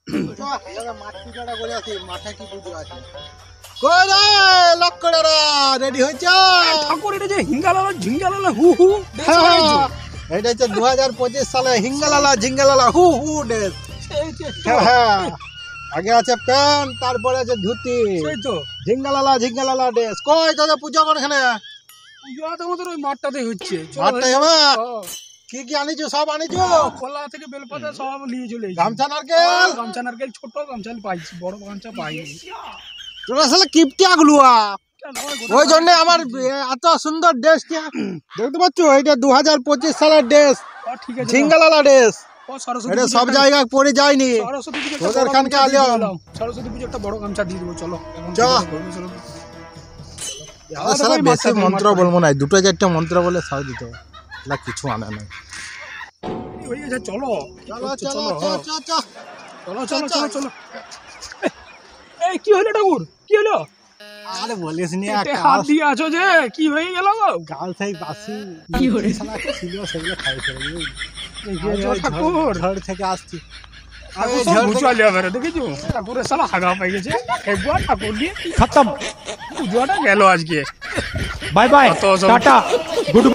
মাঠ পূজাটা করে আসি, মাঠে কি পুজো আছে? কই রে লক্ষ্মণরা রেডি হয়েছে? ঠাকুর এটা যে হিঙ্গালালা ঝিঙ্গালালা হু হু এটা হচ্ছে 2025 সালে হিঙ্গালালা ঝিঙ্গালালা হু হু ড্রেস। হ্যাঁ, আগে আছে প্যান্ট, তারপরে আছে ধুতি, সেই তো ঝিঙ্গালালা ঝিঙ্গালালা ড্রেস। কই তোদের পূজা কোনখানে? পূজা তো আমাদের ওই মাঠটাতে হচ্ছে। মাঠটাই হবে। কি কি আনিছো? সব আনিছো? কলা থেকে বেলপাতা সব নিয়ে চলে এসেছি। গামছা নারকেল? গামছা নারকেল ছোট গামছা পাইছি, বড় গামছা পাইনি। তোরা শালা কিপটিয়া গুলুয়া। ওই জন্য আমার এত সুন্দর ড্রেস দেখতে পাচ্ছ, এটা 2025 সালের ড্রেস, ঠিক আছে ঝিঙ্গালালা ড্রেস। সরস্বতী এটা সব জায়গায় পরে যায়নি। সরস্বতী পুজো তোদের খানকে আলিয়াম। সরস্বতী পুজো একটা বড় গামছা দিয়ে দেবো, চলো শালা বেশি মন্ত্র বলবো না, দুটো চারটা মন্ত্র বলে সাজ দিতে হবে, কিছু আনে না। হয়ে গেছে, চলো চলো চলো চলো চলো চলো চলো। এই কি হলো ঠাকুর, কি হলো? আরে বলিস নি, হাত দিয়ে আছো যে, কি হয়ে গেল গো? গাল থেকে বাসি কি হলো? ছিল সেগুলো খাইছে ঠাকুর ঝড় থেকে আসছি। দেখেছো ঠাকুরের সালা হাগা পাই গেছে। একবার ঠাকুর দিয়ে খতম, পুজোটা গেল আজকে। Bye bye, tata, good